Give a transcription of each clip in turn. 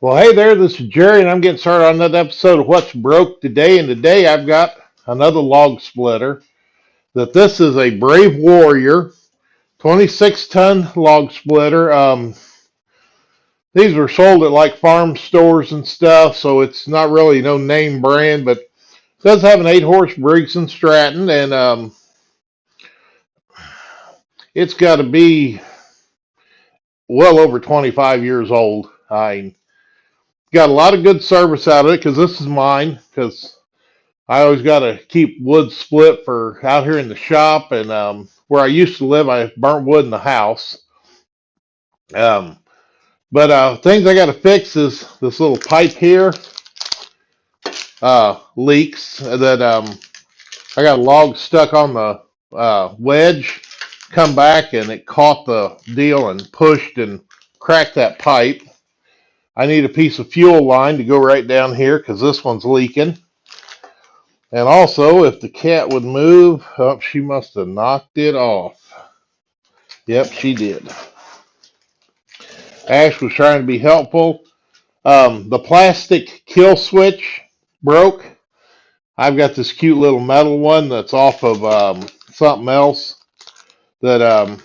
Well, hey there, this is Jerry, and I'm getting started on another episode of What's Broke Today. And today I've got another log splitter. This is a Brave Warrior 26-ton log splitter. These were sold at like farm stores and stuff, so it's not really no name brand, but it does have an 8-horse Briggs and Stratton, and it's got to be well over 25 years old. I got a lot of good service out of it because this is mine. Because I always got to keep wood split for out here in the shop, and where I used to live, I burnt wood in the house. Um, but things I got to fix is this little pipe here leaks. That I got a log stuck on the wedge, come back, and it caught the deal and pushed and cracked that pipe. I need a piece of fuel line to go right down here because this one's leaking. And also, if the cat would move, oh, she must have knocked it off. Yep, she did. Ash was trying to be helpful. The plastic kill switch broke. I've got this cute little metal one that's off of something else that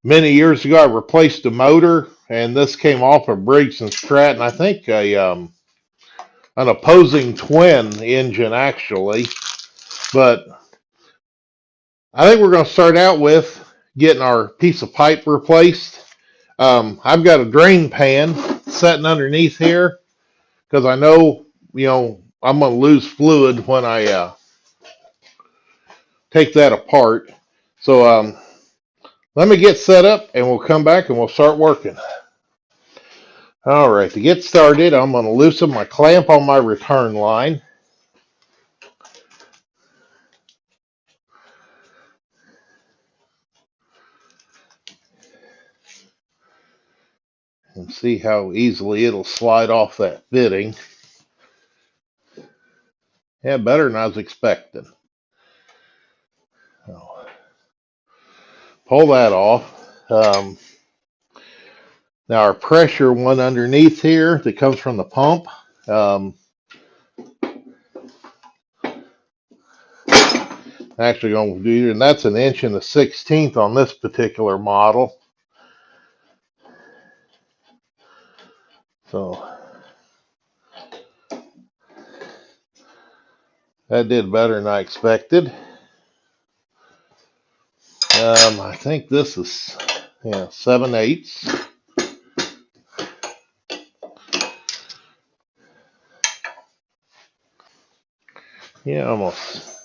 many years ago I replaced the motor, and this came off of Briggs and Stratton. I think an opposing twin engine actually, but I think we're going to start out with getting our piece of pipe replaced. I've got a drain pan sitting underneath here because I know, I'm going to lose fluid when I take that apart. So let me get set up and we'll come back and we'll start working. All right, to get started, I'm going to loosen my clamp on my return line. And see how easily it'll slide off that fitting. Yeah, better than I was expecting. So, pull that off. Now our pressure one underneath here that comes from the pump. Actually going to do, and that's 1.1/16 on this particular model. So that did better than I expected. I think this is 7/8. Yeah, almost.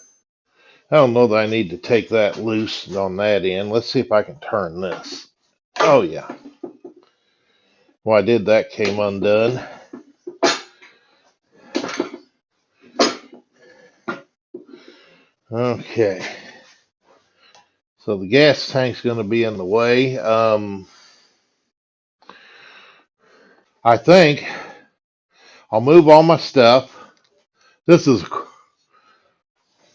I don't know that I need to take that loose on that end. Let's see if I can turn this. Oh yeah. Well, I did that, came undone. Okay. So the gas tank's going to be in the way. I think I'll move all my stuff. This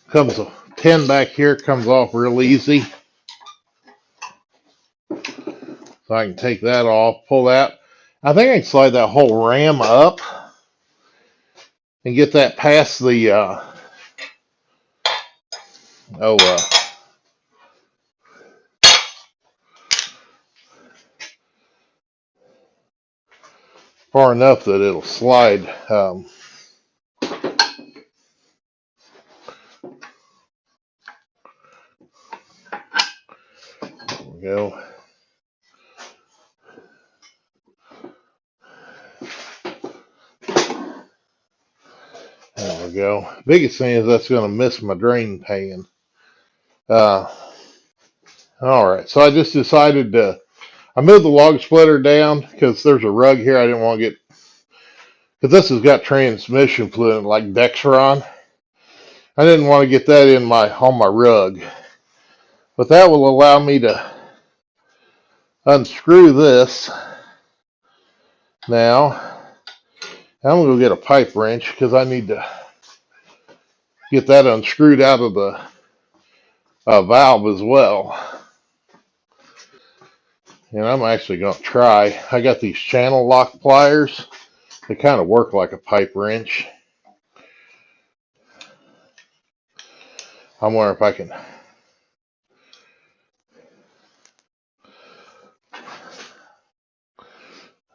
comes a pin back here, comes off real easy. So I can take that off, pull that. I think I can slide that whole ram up and get that past the far enough that it'll slide. There we go. There we go. Biggest thing is that's going to miss my drain pan. All right, so I just decided I moved the log splitter down because there's a rug here. I didn't want to get, because this has got transmission fluid like dexron. I didn't want to get that on my rug, but that will allow me to unscrew this now. I'm going to go get a pipe wrench because I need to get that unscrewed out of the valve as well. And I'm actually going to try. I got these channel lock pliers. They kind of work like a pipe wrench. I'm wondering if I can.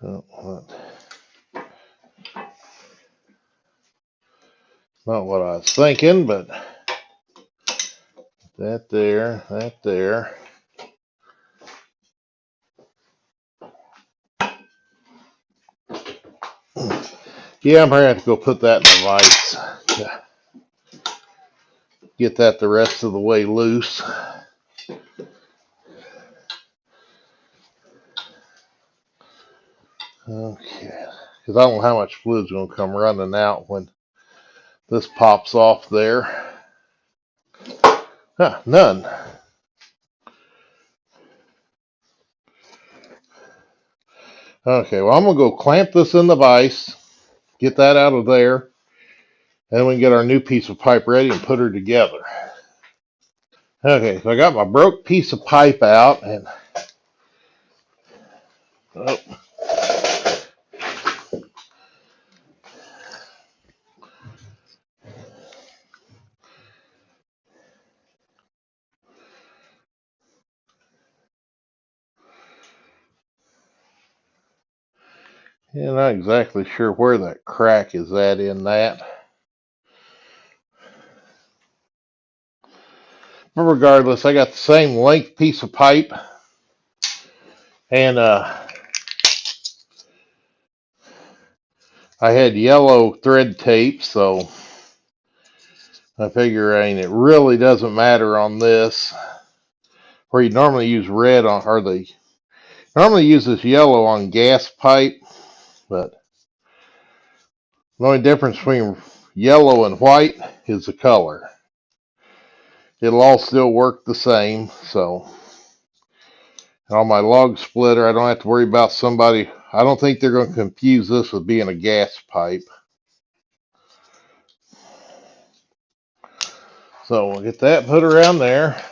Oh, not what I was thinking, but that there, that there. Yeah, I'm going to have to go put that in the vise. Get that the rest of the way loose. Okay. Because I don't know how much fluid's going to come running out when this pops off there. Huh, none. Okay, well, I'm going to go clamp this in the vise, get that out of there, and then we can get our new piece of pipe ready and put her together. Okay, so I got my broke piece of pipe out, and oh, yeah, not exactly sure where that crack is at in that. But regardless, I got the same length piece of pipe, and I had yellow thread tape, so I figure it really doesn't matter on this. Where you normally use red on, or they normally use this yellow on gas pipe, but the only difference between yellow and white is the color. It'll all still work the same, so. And on my log splitter, I don't have to worry about somebody. I don't think they're going to confuse this with being a gas pipe. So we'll get that put around there.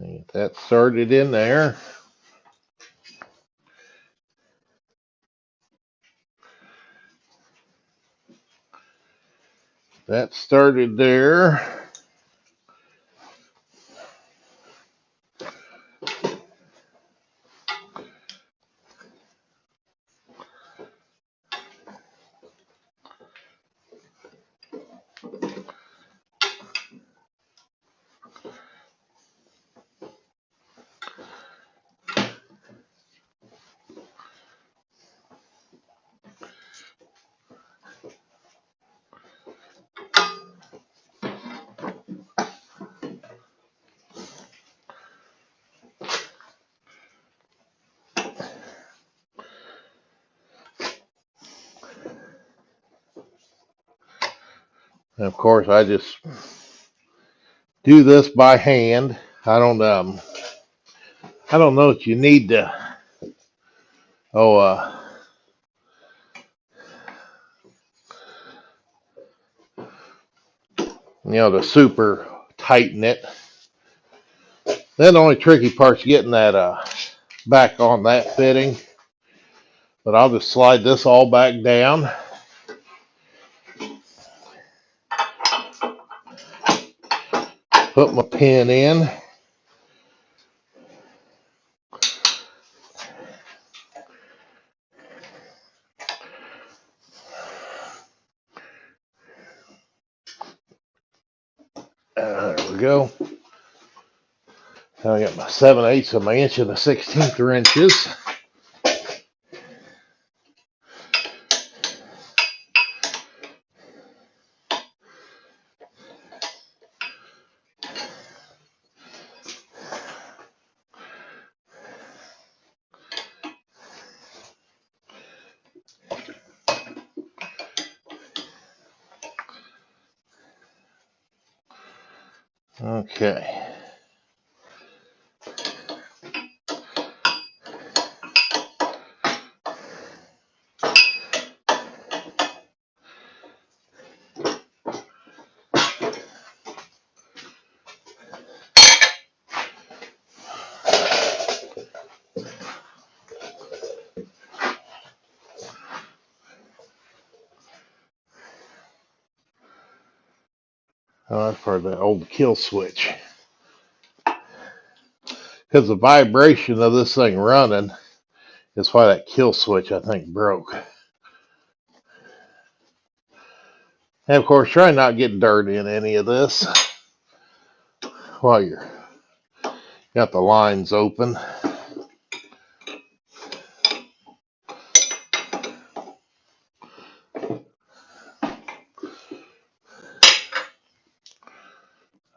Get that started in there. That started there. And of course, I just do this by hand. I don't know if you need to. Oh, to super tighten it. Then the only tricky part's getting that back on that fitting. But I'll just slide this all back down. Put my pin in. There we go. Now I got my 7/8 of my inch and a 1/16 wrenches. Okay. Oh, that's part of that old kill switch. Because the vibration of this thing running is why that kill switch, I think, broke. And of course, try not to get dirt in any of this while you're got the lines open.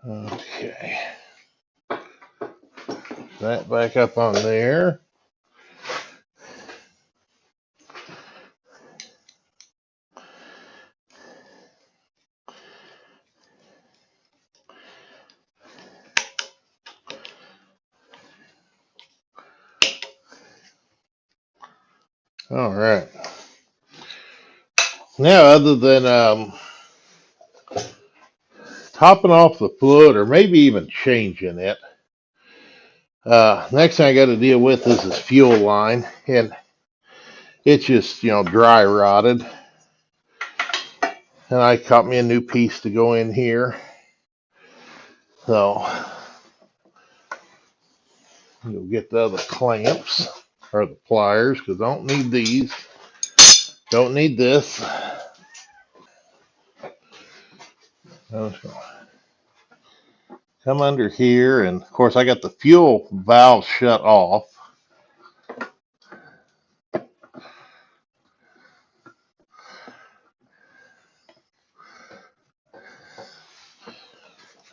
Okay. That back up on there. All right. Now, other than topping off the fluid or maybe even changing it, next thing I got to deal with is this fuel line, and it's just dry rotted. And I cut me a new piece to go in here. So you'll get the other clamps or the pliers because I don't need these. Don't need this. I'm just gonna come under here, and of course I got the fuel valve shut off.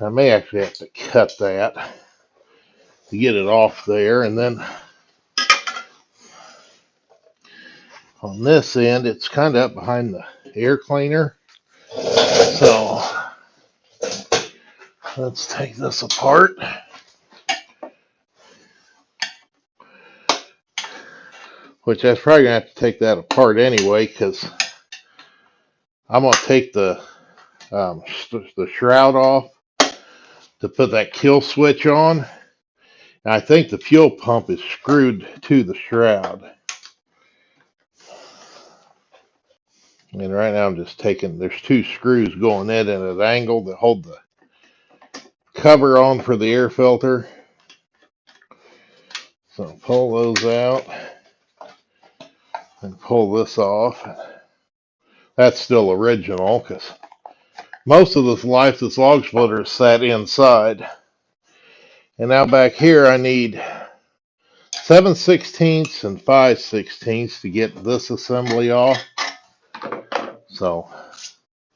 I may actually have to cut that to get it off there, and then on this end it's kind of up behind the air cleaner. So let's take this apart. Which I was probably gonna have to take that apart anyway, because I'm gonna take the shroud off to put that kill switch on. And I think the fuel pump is screwed to the shroud. And right now I'm just taking, there's two screws going in at an angle that hold the cover on for the air filter. So pull those out and pull this off. That's still original because most of this life, this log splitter is sat inside. And now back here I need 7/16 and 5/16 to get this assembly off. So,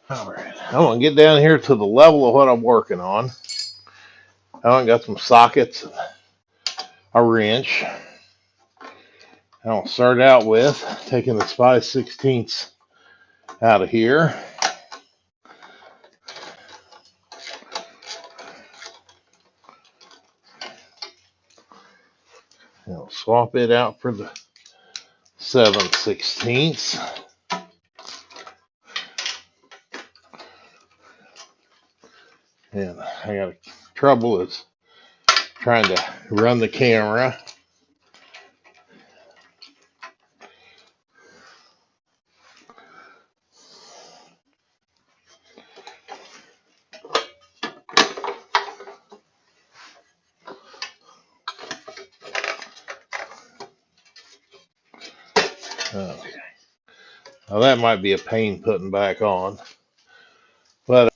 all right, I'm gonna get down here to the level of what I'm working on. I got some sockets, a wrench. I'll start out with taking this 5/16 out of here. I'll swap it out for the 7/16. And I got trouble is trying to run the camera. Okay. Now that might be a pain putting back on. But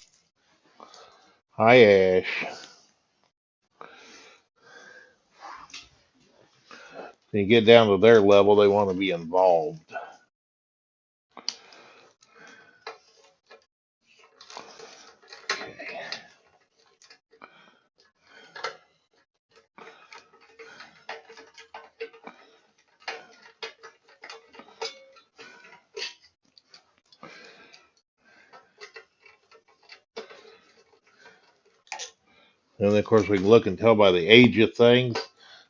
hi Ash. When you get down to their level, they want to be involved. Okay. And then of course we can look and tell by the age of things.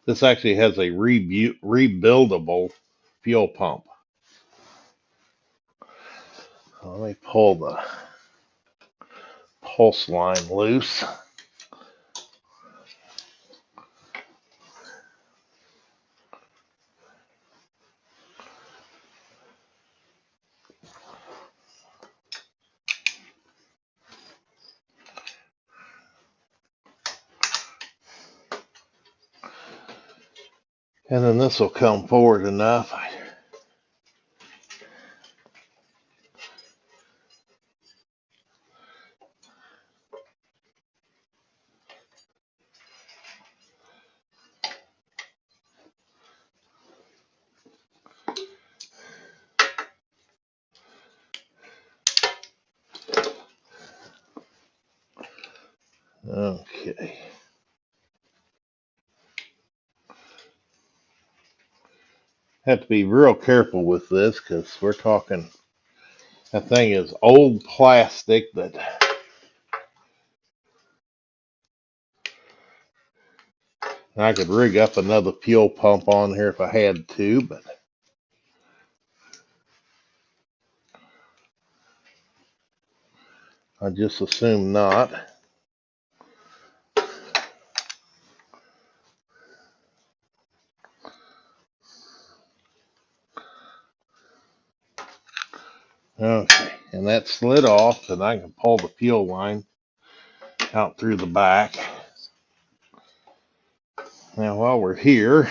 This actually has a rebuildable fuel pump. Let me pull the pulse line loose. And then this will come forward enough. Okay. Have to be real careful with this because we're talking, that thing is old plastic that I could rig up another fuel pump on here if I had to, but I just assume not. Okay, and that slid off, and I can pull the fuel line out through the back. Now, while we're here,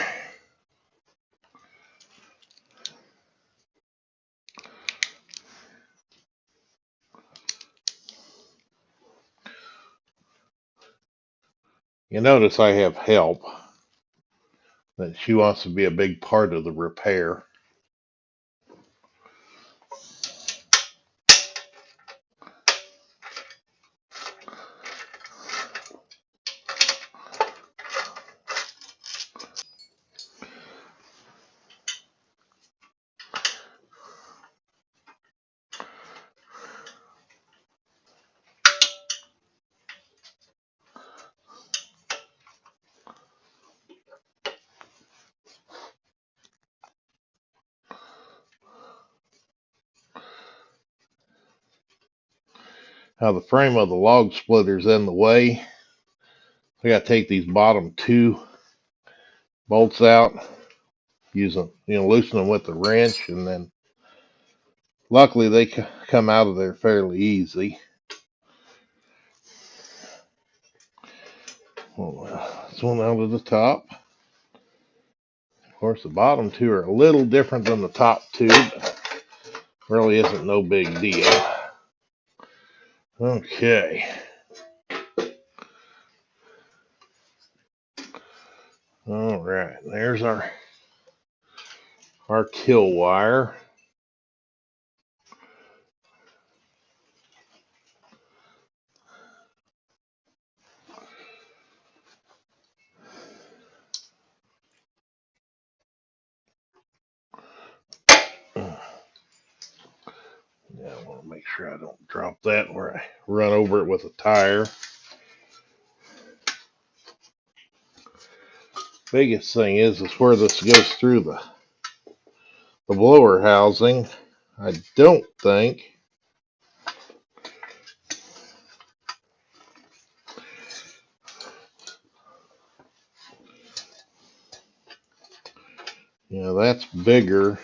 you notice I have help, that she wants to be a big part of the repair. Now, the frame of the log splitter's in the way. I got to take these bottom two bolts out, loosen them with the wrench, and then luckily they come out of there fairly easy. This one out of the top. Of course, the bottom two are a little different than the top two, but really isn't no big deal. Okay. All right, there's our kill wire. Yeah, I want to make sure I don't drop that where I run over it with a tire. Biggest thing is where this goes through the blower housing. I don't think. Yeah, that's bigger.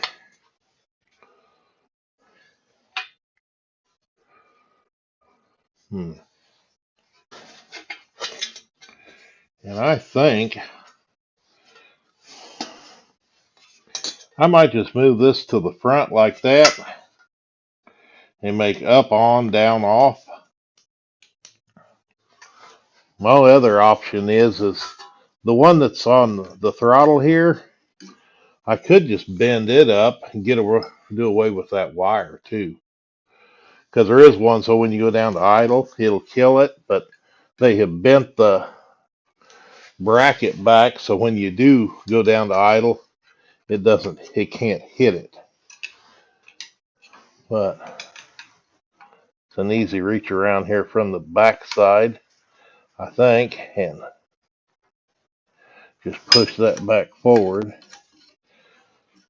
And I think I might just move this to the front like that and make up, on, down, off. My other option is the one that's on the throttle here. I could just bend it up and do away with that wire too. Because there is one, so when you go down to idle, it'll kill it. But they have bent the bracket back, so when you do go down to idle, it can't hit it. But it's an easy reach around here from the back side, I think, and just push that back forward.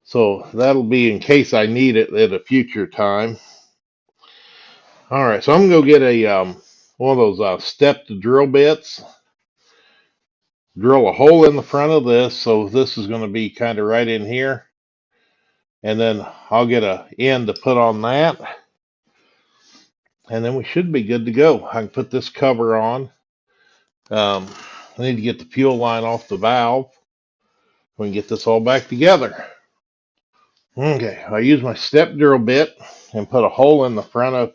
So that'll be in case I need it at a future time. All right, so I'm gonna go get a one of those stepped drill bits. Drill a hole in the front of this, so this is going to be kind of right in here, and then I'll get a end to put on that, and then we should be good to go. I can put this cover on. I need to get the fuel line off the valve. we can get this all back together. Okay, I use my step drill bit and put a hole in the front of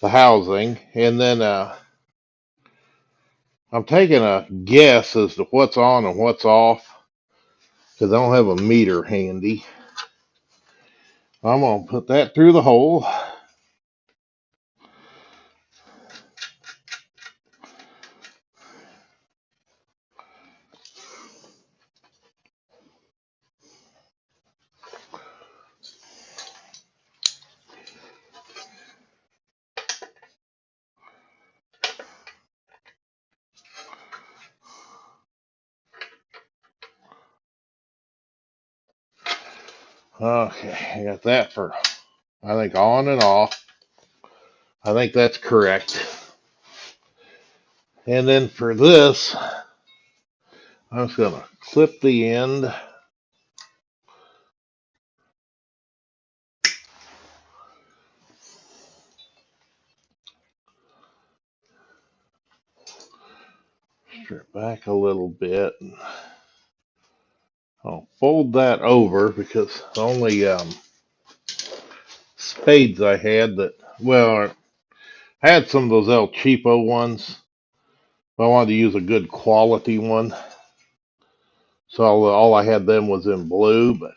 the housing, and then I'm taking a guess as to what's on and what's off because I don't have a meter handy. I'm going to put that through the hole. Okay, I got that for, I think, on and off. I think that's correct. And then for this, I'm just going to clip the end. Strip back a little bit. I'll fold that over because the only spades I had that, well, I had some of those El Cheapo ones, but I wanted to use a good quality one. So all I had then was in blue, but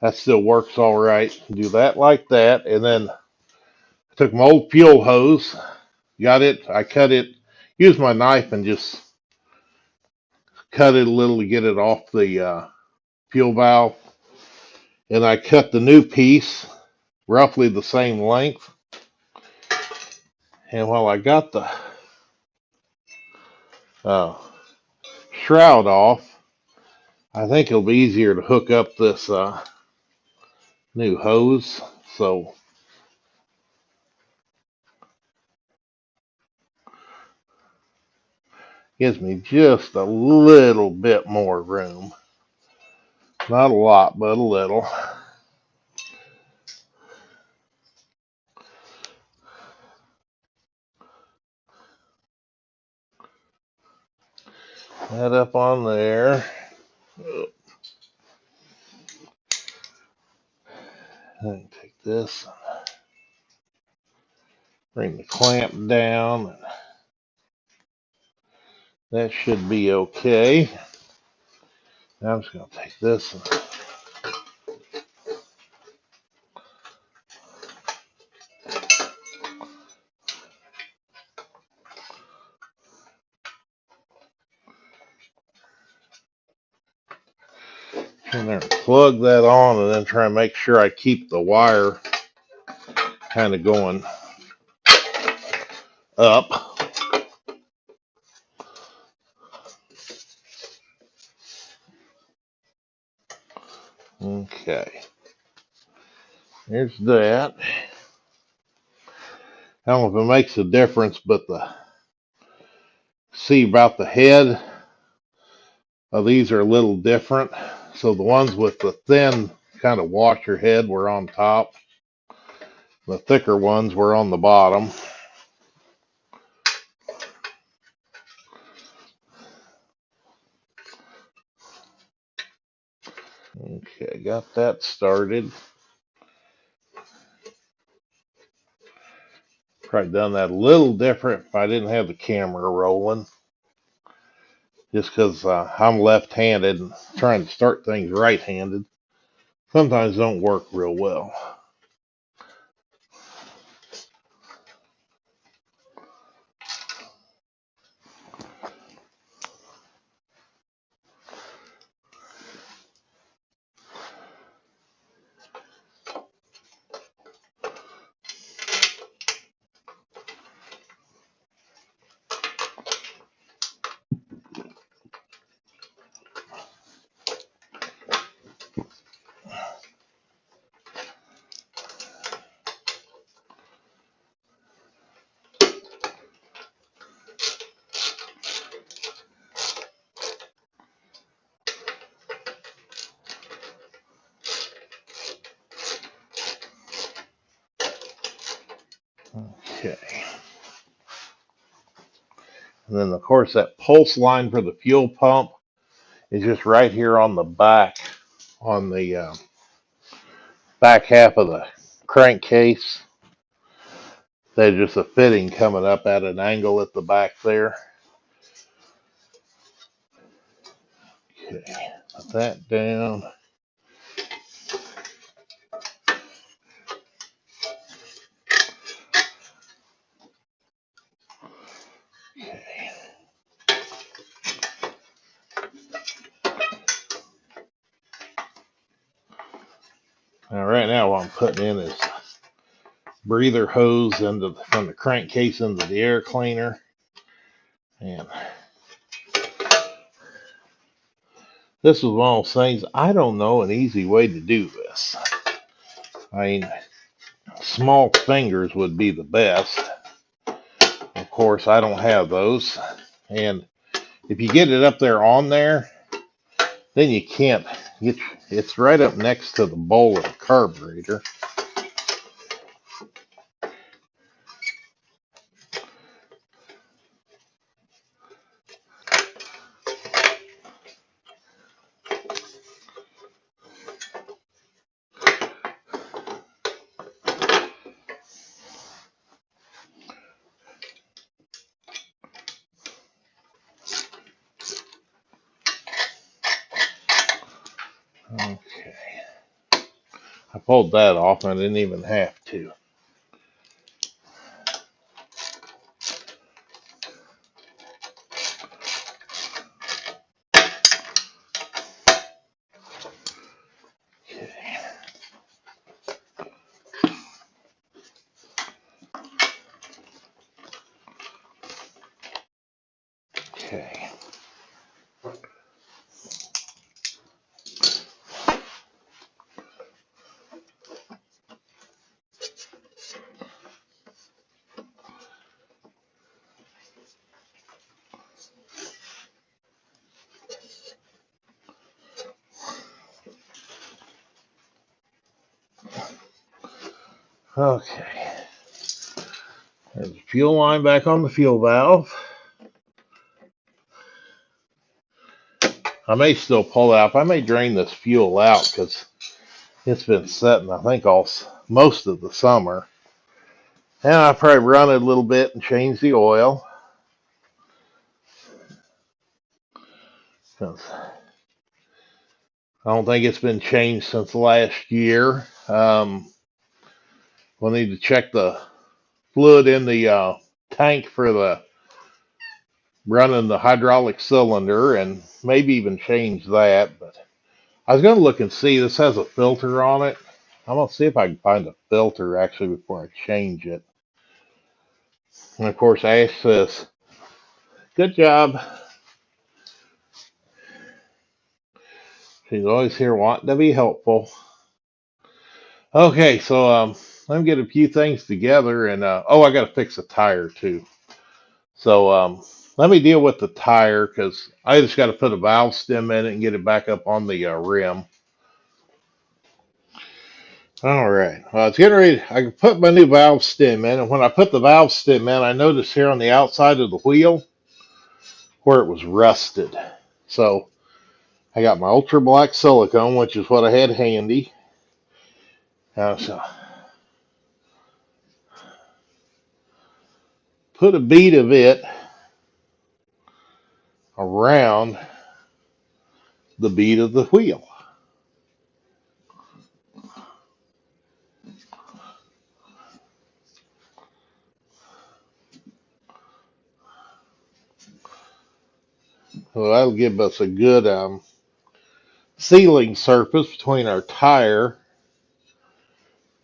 that still works all right. Do that like that, and then I took my old fuel hose, got it, I cut it, used my knife and just cut it a little to get it off the fuel valve, and I cut the new piece roughly the same length. And while I got the uh, shroud off, I think it'll be easier to hook up this new hose. So gives me just a little bit more room. Not a lot, but a little. That up on there. I take this, bring the clamp down. That should be okay. Now I'm just going to take this and in there and plug that on, and then try and make sure I keep the wire kind of going up. Okay, here's that. I don't know if it makes a difference, but see about the head of these are a little different. So the ones with the thin kind of washer head were on top. The thicker ones were on the bottom. Okay, got that started. Probably done that a little different if I didn't have the camera rolling. Just because I'm left-handed and trying to start things right-handed sometimes don't work real well. Okay. And then, of course, that pulse line for the fuel pump is just right here on the back, on the back half of the crankcase. There's just a fitting coming up at an angle at the back there. Okay, put that down. Okay. Now, right now, what I'm putting in is breather hose from the crankcase into the air cleaner. And this is one of those things, I don't know an easy way to do this. I mean, small fingers would be the best. Of course, I don't have those. And if you get it up there on there, then you can't get, it's right up next to the bowl of the carburetor. Okay. I pulled that off and I didn't even have to. Okay. Okay. Okay. There's the fuel line back on the fuel valve. I may still pull it out. I may drain this fuel out because it's been setting, I think, most of the summer. And I probably run it a little bit and change the oil. Because I don't think it's been changed since last year. We'll need to check the fluid in the tank for the running the hydraulic cylinder and maybe even change that. But I was going to look and see. This has a filter on it. I'm going to see if I can find a filter actually before I change it. And of course, Ash says, "Good job." She's always here wanting to be helpful. Okay, so let me get a few things together, and oh, I got to fix a tire too. So let me deal with the tire because I just got to put a valve stem in it and get it back up on the rim. All right. Well, it's getting ready. I can put my new valve stem in, and when I put the valve stem in, I noticed here on the outside of the wheel where it was rusted. So I got my ultra black silicone, which is what I had handy. So put a bead of it around the bead of the wheel. So that'll give us a good sealing surface between our tire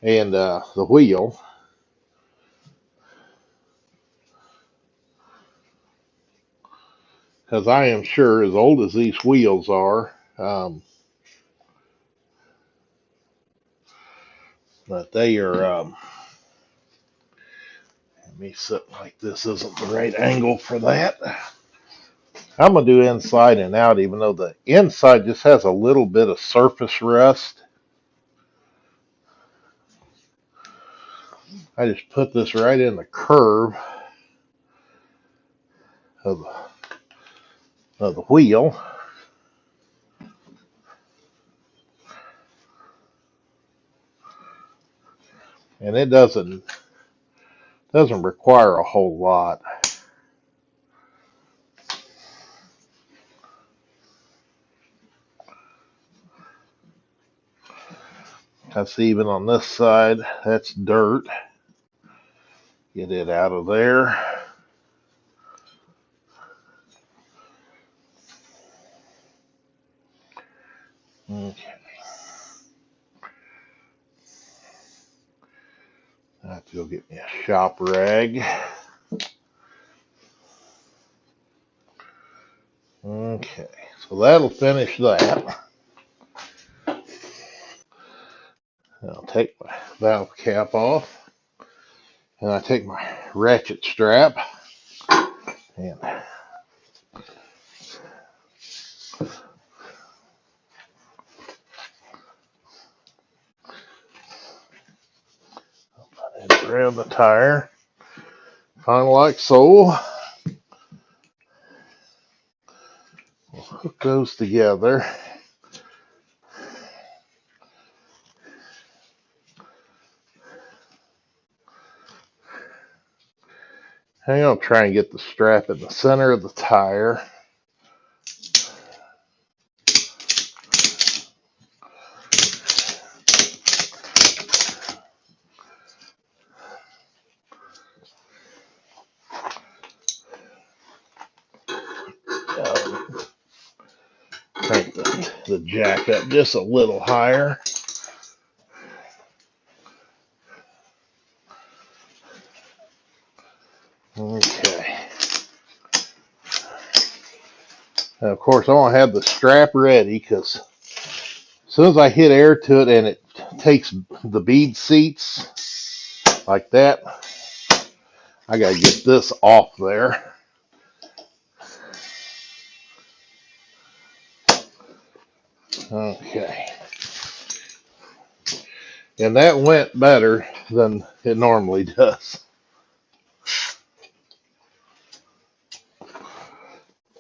and the wheel. Because I am sure, as old as these wheels are, that they are, let me sit like this isn't the right angle for that. I'm going to do inside and out, even though the inside just has a little bit of surface rust. I just put this right in the curve of the wheel. And it doesn't require a whole lot. That's even on this side, that's dirt. Get it out of there. Okay. I have to go get me a shop rag. Okay, so that'll finish that. I'll take my valve cap off, and I take my ratchet strap, and around the tire, kind of like so. We'll hook those together. I'm going to try and get the strap in the center of the tire. Crank the jack up just a little higher. Okay. And of course, I want to have the strap ready because as soon as I hit air to it and it takes the bead seats like that, I got to get this off there. Okay. And that went better than it normally does.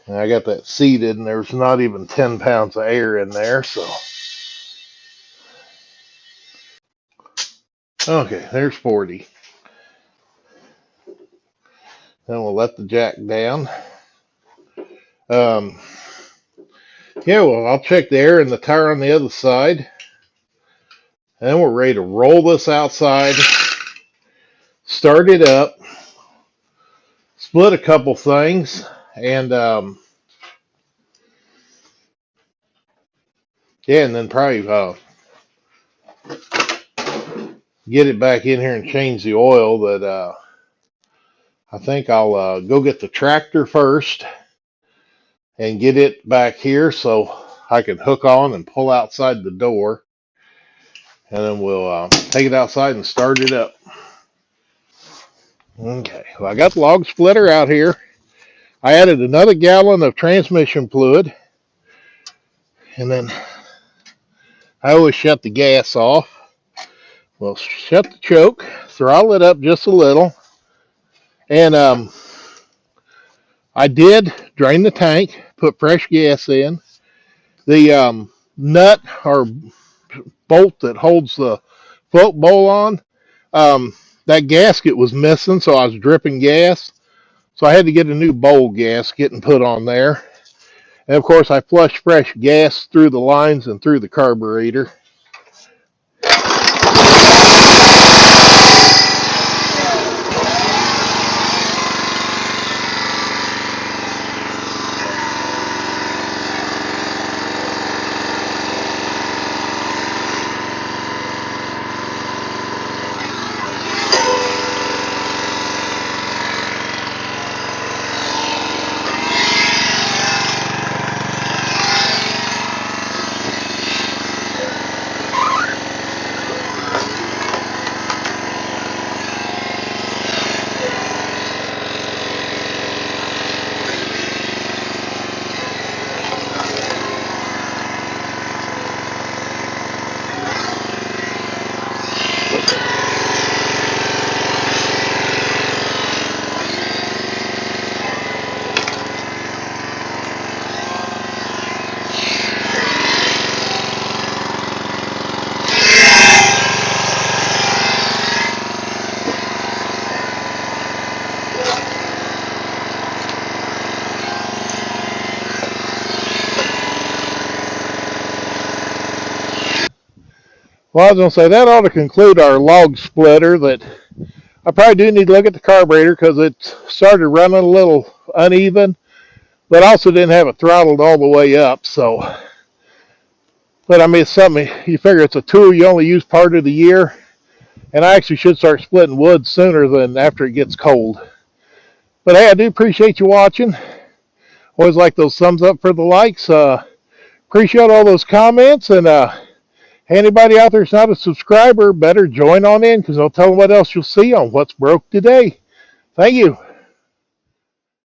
And I got that seated, and there's not even 10 pounds of air in there, so. Okay, there's 40. Then we'll let the jack down. Yeah, well, I'll check the air in the tire on the other side. And then we're ready to roll this outside, start it up, split a couple things, and yeah, and then probably get it back in here and change the oil. That I think I'll go get the tractor first and get it back here so I can hook on and pull outside the door, and then we'll take it outside and start it up. Okay, well, I got the log splitter out here. I added another gallon of transmission fluid, and then I always shut the gas off. Well, shut the choke, throttle it up just a little, and I did drain the tank, put fresh gas in. The nut or bolt that holds the float bowl on, that gasket was missing, so I was dripping gas. So I had to get a new bowl gasket and put on there. And of course, I flushed fresh gas through the lines and through the carburetor. Well, I was going to say that ought to conclude our log splitter. That I probably do need to look at the carburetor because it started running a little uneven, but also didn't have it throttled all the way up. So, but I mean, it's something you figure it's a tool you only use part of the year, and I actually should start splitting wood sooner than after it gets cold. But hey, I do appreciate you watching. Always like those thumbs up for the likes. Appreciate all those comments, and anybody out there that's not a subscriber, better join on in because I'll tell them what else you'll see on What's Broke Today. Thank you.